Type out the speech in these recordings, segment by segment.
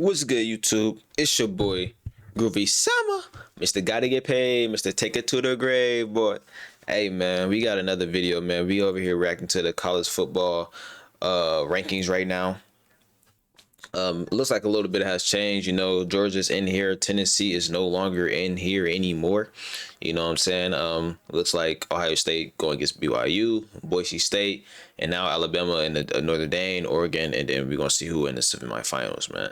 What's good, YouTube? It's your boy, Groovy Summer, Mr. Gotta Get Paid, Mr. Take It to the Grave, boy. Hey, man, we got another video, man. We over here reacting to the college football rankings right now. It looks like a little bit has changed. You know, Georgia's in here. Tennessee is no longer in here anymore. You know what I'm saying? Looks like Ohio State going against BYU, Boise State, and now Alabama and the Notre Dame, Oregon, and then we're going to see who in the semifinals, man.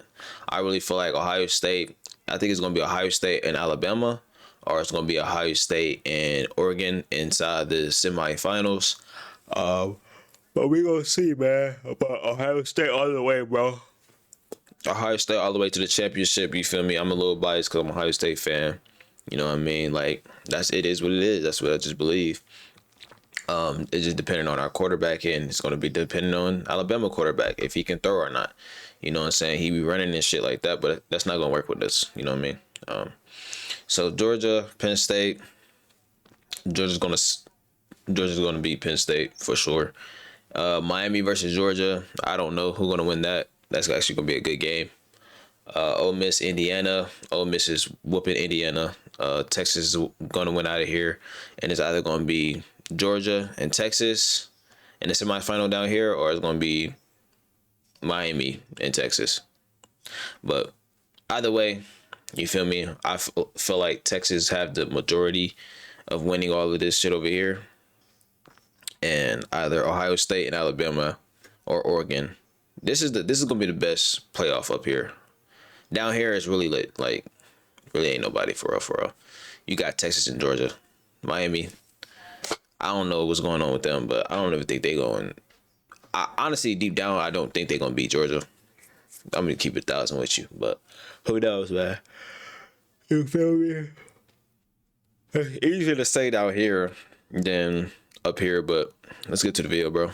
I really feel like Ohio State, I think it's going to be Ohio State and Alabama, or it's going to be Ohio State and Oregon inside the semifinals. But we going to see, man, about Ohio State all the way, bro. Ohio State all the way to the championship, you feel me? I'm a little biased because I'm a Ohio State fan. You know what I mean? Like, it is what it is. That's what I just believe. It's just depending on our quarterback, and it's going to be depending on Alabama quarterback, if he can throw or not. You know what I'm saying? He be running and shit like that, but that's not going to work with us. You know what I mean? So Georgia, Penn State. Georgia's going to beat Penn State for sure. Miami versus Georgia. I don't know who's going to win that. That's actually going to be a good game. Ole Miss, Indiana. Ole Miss is whooping Indiana. Texas is going to win out of here. And it's either going to be Georgia and Texas in the semifinal down here, or it's going to be Miami and Texas. But either way, you feel me? I feel like Texas have the majority of winning all of this shit over here. And either Ohio State and Alabama or Oregon. This is gonna be the best playoff up here. Down here is really lit. Like, really ain't nobody for real. You got Texas and Georgia. Miami, I don't know what's going on with them, but I don't even think they going. Honestly, deep down, I don't think they're gonna beat Georgia. I'm gonna keep it 1,000 with you, but who knows, man? You feel me? It's easier to say down here than up here, but let's get to the video, bro.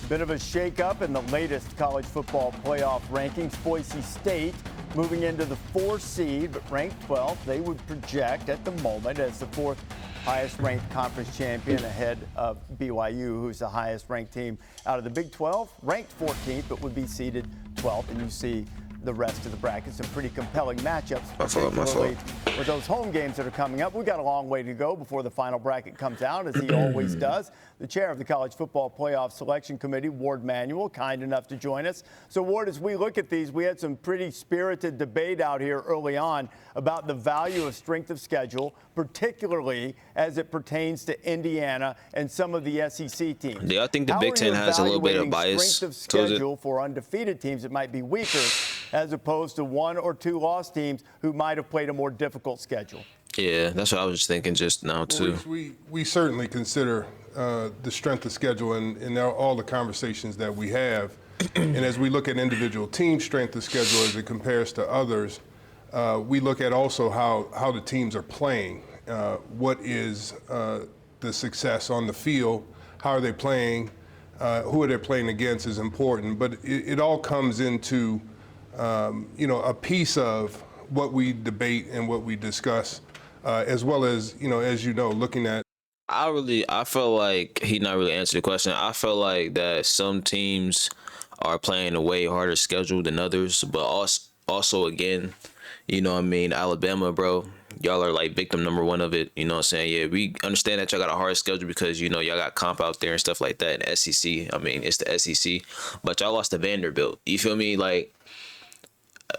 Bit of a shakeup in the latest college football playoff rankings. Boise State moving into the 4th seed, but ranked 12th. They would project at the moment as the 4th highest ranked conference champion, ahead of BYU, who's the highest ranked team out of the Big 12, ranked 14th, but would be seeded 12th. And you see the rest of the bracket. Some pretty compelling matchups, particularly with those home games that are coming up. We've got a long way to go before the final bracket comes out, as he always does. The chair of the College Football Playoff Selection Committee, Ward Manuel, kind enough to join us. So, Ward, as we look at these, we had some pretty spirited debate out here early on about the value of strength of schedule, particularly as it pertains to Indiana and some of the SEC teams. Do y'all think the Big Ten has a little bit of bias strength of schedule for undefeated teams that might be weaker, as opposed to 1 or 2 loss teams who might have played a more difficult schedule? Yeah, that's what I was just thinking just now, too. We certainly consider the strength of schedule in all the conversations that we have. And as we look at individual team strength of schedule as it compares to others, we look at also how the teams are playing. What is the success on the field? How are they playing? Who are they playing against is important. But it all comes into a piece of what we debate and what we discuss, as well as, looking at. I feel like he not really answered the question. I feel like that some teams are playing a way harder schedule than others, but also again, you know what I mean, Alabama, bro, y'all are like victim number 1 of it. You know what I'm saying? Yeah, we understand that y'all got a hard schedule because, y'all got comp out there and stuff like that. And SEC, I mean, it's the SEC, but y'all lost to Vanderbilt. You feel me? Like,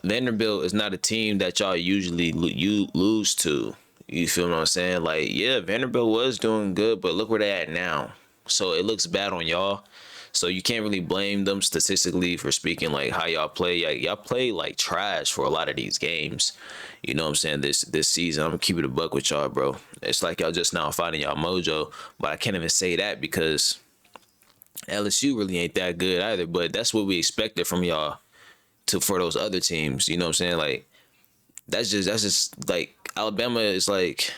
Vanderbilt is not a team that y'all usually lose to. You feel what I'm saying? Like, yeah, Vanderbilt was doing good, but look where they at now. So it looks bad on y'all. So you can't really blame them statistically for speaking like how y'all play. Like, y'all play like trash for a lot of these games. You know what I'm saying? This season, I'm gonna keep it a buck with y'all, bro. It's like y'all just now finding y'all mojo, but I can't even say that because LSU really ain't that good either. But that's what we expected from y'all for those other teams. You know what I'm saying? Like, that's just like Alabama is like,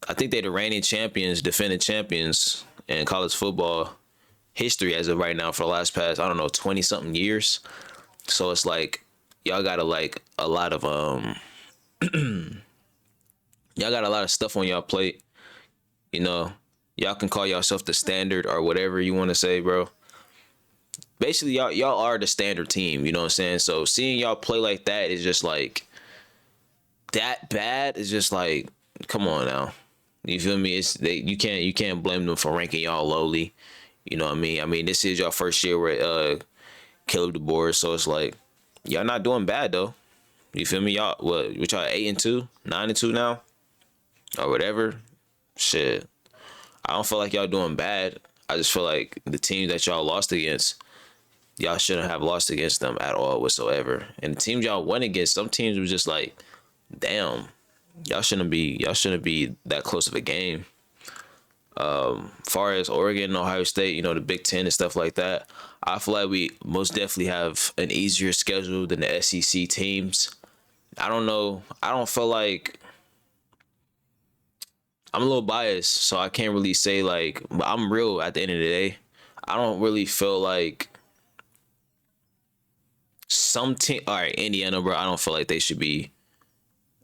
I think they're the reigning champions, defending champions in college football history as of right now for the last past, I don't know, 20 something years. So it's like y'all got like a lot of y'all got a lot of stuff on y'all plate. Y'all can call yourself the standard or whatever you want to say, bro. basically y'all are the standard team. You know what I'm saying? So seeing y'all play like that is just like that bad. Is just like, come on now. You feel me? You can't blame them for ranking y'all lowly. You know what I mean? I mean, this is your first year with Caleb DeBoer, so it's like y'all not doing bad though. You feel me? Y'all what y'all 8-2, 9-2 now, or whatever. Shit, I don't feel like y'all doing bad. I just feel like the teams that y'all lost against, y'all shouldn't have lost against them at all whatsoever. And the teams y'all won against, some teams was just like, damn, y'all shouldn't be that close of a game. Far as Oregon and Ohio State, you know, the Big Ten and stuff like that, I feel like we most definitely have an easier schedule than the SEC teams. I don't know. I don't feel like I'm a little biased, so I can't really say like, but I'm real at the end of the day. I don't really feel like some team. All right, Indiana, bro. I don't feel like they should be.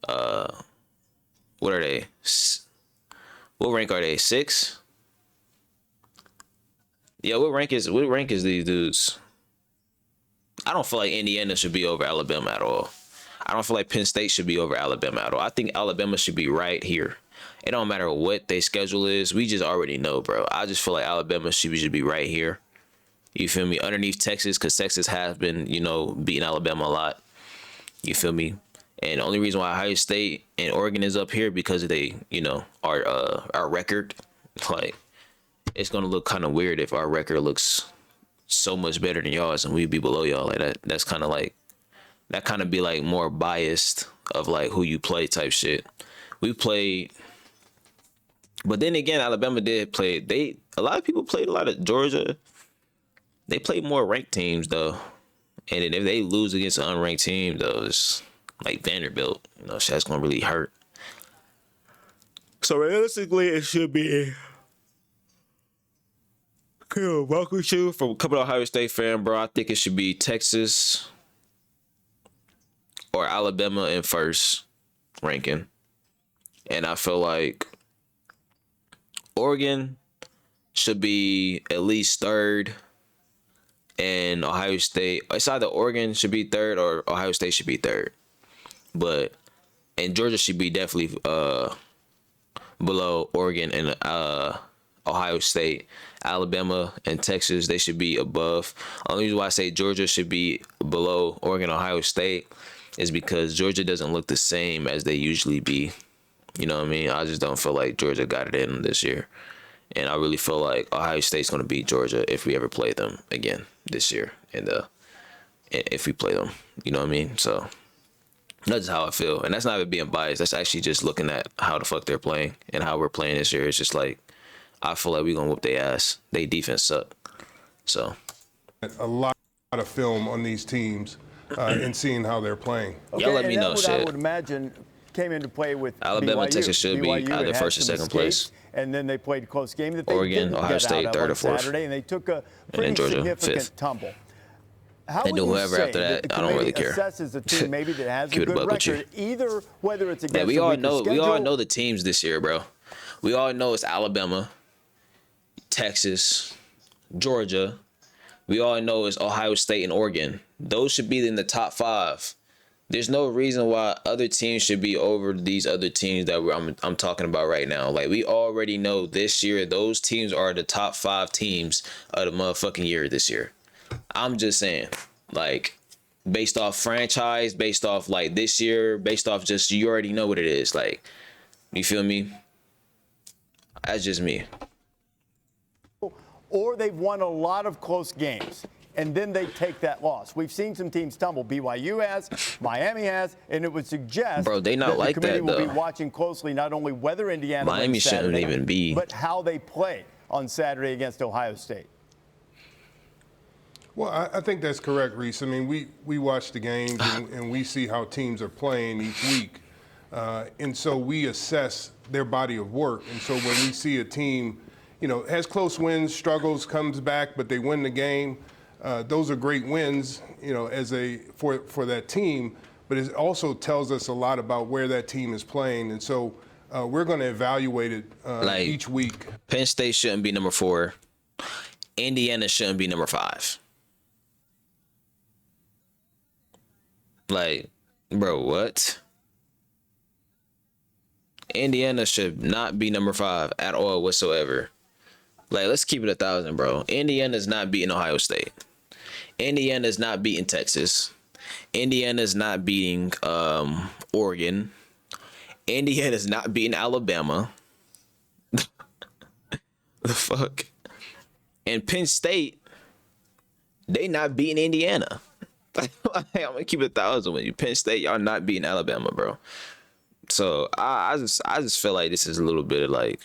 What are they? What rank are they? 6? Yeah, what rank is these dudes? I don't feel like Indiana should be over Alabama at all. I don't feel like Penn State should be over Alabama at all. I think Alabama should be right here. It don't matter what their schedule is. We just already know, bro. I just feel like Alabama should be right here. You feel me? Underneath Texas, because Texas has been, you know, beating Alabama a lot. You feel me? And the only reason why Ohio State and Oregon is up here because of they, you know, our record. Like, it's gonna look kind of weird if our record looks so much better than y'all's and we'd be below y'all. Like that. That's kind of like, that kind of be like more biased of like who you play type shit. We played, but then again, Alabama did play. A lot of people played a lot of Georgia. They played more ranked teams though, and then if they lose against an unranked team though, it's like Vanderbilt. You know, that's gonna really hurt. So realistically, it should be. Welcome to from coming Ohio State fan, bro. I think it should be Texas or Alabama in first ranking, and I feel like Oregon should be at least third, and Ohio State. It's either Oregon should be third or Ohio State should be third, and Georgia should be definitely below Oregon and Ohio State. Alabama and Texas, they should be above. Only reason why I say Georgia should be below Oregon, Ohio State is because Georgia doesn't look the same as they usually be. You know what I mean? I just don't feel like Georgia got it in this year. And I really feel like Ohio State's going to beat Georgia if we ever play them again this year. And if we play them, you know what I mean? So that's how I feel. And that's not even being biased. That's actually just looking at how the fuck they're playing and how we're playing this year. It's just like, I feel like we're going to whoop their ass. They defense suck. So. A lot of film on these teams and seeing how they're playing. Okay, y'all let me know shit. shit. I would imagine came into play with Alabama and BYU. Texas should be BYU either had first or some second place. And then they played a close game that they Oregon, didn't Ohio get State, out third of or on fourth. Saturday, and they took a pretty Georgia, significant fifth. tumble. How And would then you whoever say after that, the I don't really committee care. assesses a team maybe that has a Keep it a good buck with you. record, either whether it's against Yeah, we a all weaker know. We schedule, all know the teams this year, bro. We all know it's Alabama, Texas, Georgia. We all know it's Ohio State and Oregon. Those should be in the top 5. There's no reason why other teams should be over these other teams that I'm talking about right now. Like, we already know this year, those teams are the top 5 teams of the motherfucking year this year. I'm just saying, like, based off franchise, based off like this year, based off just, you already know what it is. Like, you feel me? That's just me. or they've won a lot of close games, and then they take that loss. We've seen some teams tumble. BYU has, Miami has, and it would suggest Bro, they not that like the committee that, will be though. watching closely not only whether Indiana Miami wins shouldn't Saturday, even be. but how they play on Saturday against Ohio State. Well, I think that's correct, Reese. I mean, we watch the games and we see how teams are playing each week. And so we assess their body of work. And so when we see a team, you know, has close wins, struggles, comes back, but they win the game, those are great wins, you know, for that team. But it also tells us a lot about where that team is playing. And so we're going to evaluate it Like, each week. Penn State shouldn't be number 4. Indiana shouldn't be number 5. Like, bro, what? Indiana should not be number 5 at all whatsoever. Like, let's keep it 1,000, bro. Indiana's not beating Ohio State. Indiana's not beating Texas. Indiana's not beating Oregon. Indiana's not beating Alabama. The fuck? And Penn State, they not beating Indiana. I'm gonna keep it 1,000 with you. Penn State, y'all not beating Alabama, bro. So I just feel like this is a little bit of like,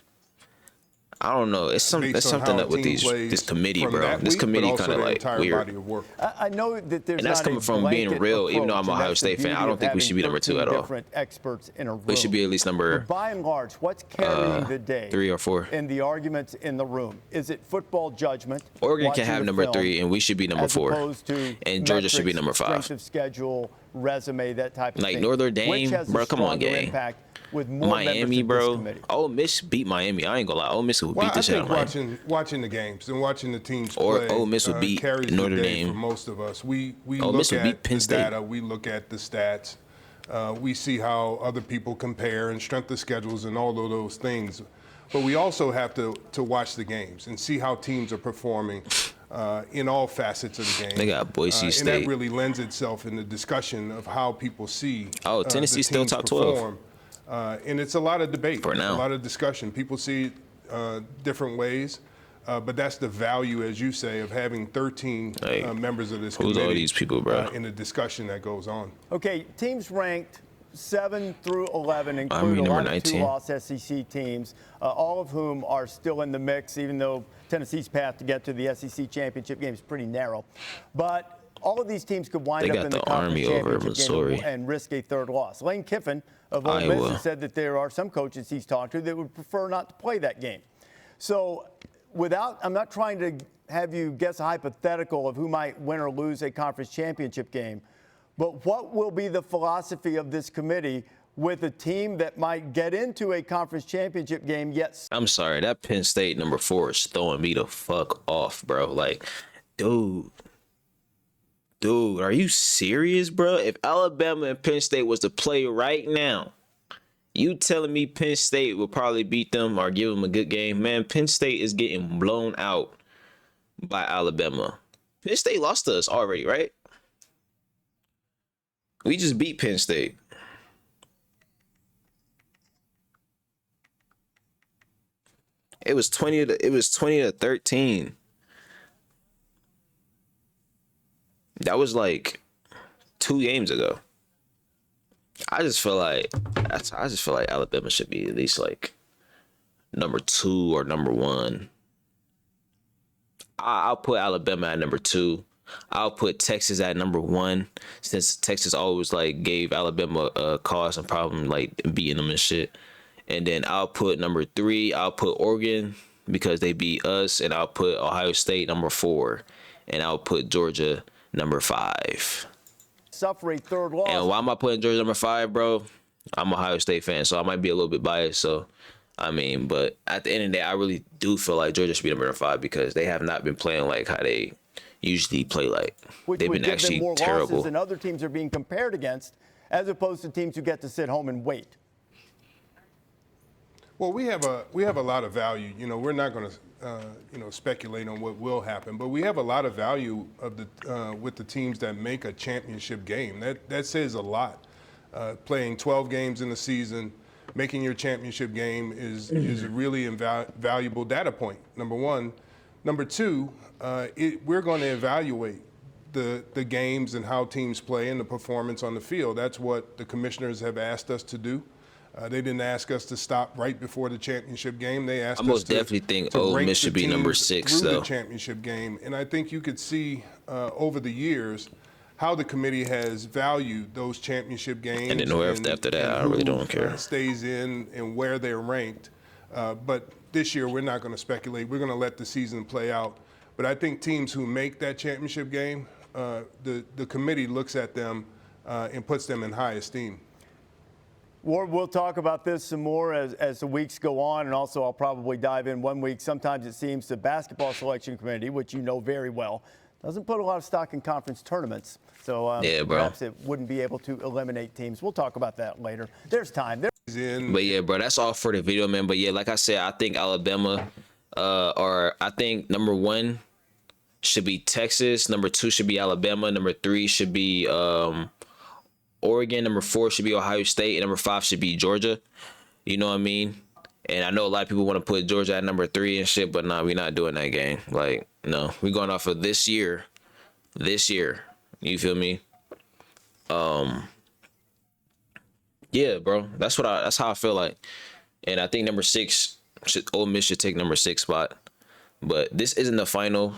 I don't know. It's something up with this committee, bro. This committee kind of like weird. I know that there's And that's not coming a from being blanket real. Even though approach, I'm an and Ohio that's the State fan, beauty I don't of think we having should be number 2 at 13 all. different experts in a room. We should be at least number But by and large, what's carrying the day 3 or 4. in the arguments in the room? Is it football judgment? Oregon can watching have the number film, 3, and we should be number as 4. opposed to And Georgia should be metrics, number 5. Strength of schedule, resume, that type of Like thing. Notre Which Dame, has a bro. Come on, stronger gang. impact with more Miami, members of bro. this committee? Ole Miss beat Miami. I ain't gonna lie. Ole Miss would Well, beat I the shit out think of Miami. watching the games and watching the teams Or play Ole Miss would beat carries Notre the day Dame. for most of us. We Ole look Miss would beat at Penn the State. data, we look at the stats, we see how other people compare and strength of schedules and all of those things. But we also have to watch the games and see how teams are performing in all facets of the game. They got Boise And State. that really lends itself in the discussion of how people see Tennessee the still teams top 12. perform. And it's a lot of debate, For now. a lot of discussion. People see it different ways, but that's the value, as you say, of having 13 Hey, members of this who's committee all these people, bro? in the discussion that goes on. Okay, teams ranked 7 through 11 I include mean, a number lot of 19. two-loss SEC teams, all of whom are still in the mix, even though Tennessee's path to get to the SEC championship game is pretty narrow. But all of these teams could wind They up got in the the conference Army over championship Missouri. game and risk a third loss. Lane Kiffin of Ole Miss Iowa. has said that there are some coaches he's talked to that would prefer not to play that game. So I'm not trying to have you guess a hypothetical of who might win or lose a conference championship game, but what will be the philosophy of this committee with a team that might get into a conference championship game yet? I'm sorry, that Penn State number 4 is throwing me the fuck off, bro. Like, dude, are you serious, bro? If Alabama and Penn State was to play right now, you telling me Penn State will probably beat them or give them a good game? Man, Penn State is getting blown out by Alabama. Penn State lost to us already, right? We just beat Penn State. It was 20 to 13. That was like 2 games ago. I just feel like Alabama should be at least like number 2 or number 1. I'll put Alabama at number 2. I'll put Texas at number 1, since Texas always like gave Alabama a cause and problem like beating them and shit. And then I'll put number 3. I'll put Oregon because they beat us, and I'll put Ohio State number 4, and I'll put Georgia number 5. Suffer a third loss. And why am I putting Georgia number 5, bro? I'm an Ohio State fan, so I might be a little bit biased. So, I mean, but at the end of the day, I really do feel like Georgia should be number 5 because they have not been playing like how they usually play. Like, Which they've would been give actually them more terrible. losses than other teams are being compared against, as opposed to teams who get to sit home and wait. Well, we have a lot of value. You know, we're not going to speculate on what will happen, but we have a lot of value of with the teams that make a championship game. That says a lot. Playing 12 games in the season, making your championship game is a really valuable data point. Number one. Number two, we're going to evaluate the games and how teams play and the performance on the field. That's what the commissioners have asked us to do. They didn't ask us to stop right before the championship game. They asked us to. I most definitely think Ole rank Miss should the be number teams 6, through though. the championship game, and I think you could see over the years how the committee has valued those championship games. And then whoever after that, I really don't care. Stays in and where they're ranked, but this year we're not going to speculate. We're going to let the season play out. But I think teams who make that championship game, the committee looks at them and puts them in high esteem. Ward, we'll talk about this some more as the weeks go on, and also I'll probably dive in one week. Sometimes it seems the basketball selection committee, which you know very well, doesn't put a lot of stock in conference tournaments. So Yeah, bro. perhaps it wouldn't be able to eliminate teams. We'll talk about that later. There's time. But yeah, bro, that's all for the video, man. But yeah, like I said, I think Alabama, or I think number 1 should be Texas, number 2 should be Alabama, number 3 should be Oregon, number 4 should be Ohio State, and number 5 should be Georgia. You know what I mean? And I know a lot of people want to put Georgia at number 3 and shit, but nah, we're not doing that game. Like, no, we're going off of this year. This year. You feel me? Yeah, bro. That's how I feel like. And I think number 6 Ole Miss should take number 6 spot. But this isn't the final.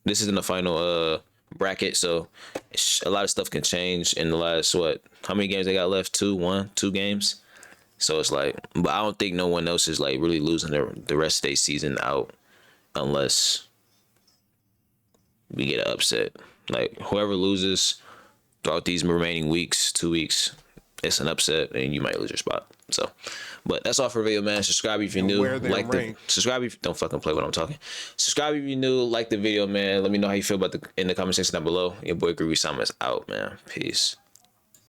This isn't the final bracket, so a lot of stuff can change in the last how many games they got left? 2 games. So it's like, but I don't think no one else is like really losing the rest of their season out unless we get an upset. Like whoever loses throughout these remaining weeks, 2 weeks, it's an upset and you might lose your spot. So, but that's all for the video, man. Subscribe if you're new. Subscribe if don't fucking play when I'm talking. Subscribe if you're new. Like the video, man. Let me know how you feel about in the comment section down below. Your boy Groovy Sama is out, man. Peace.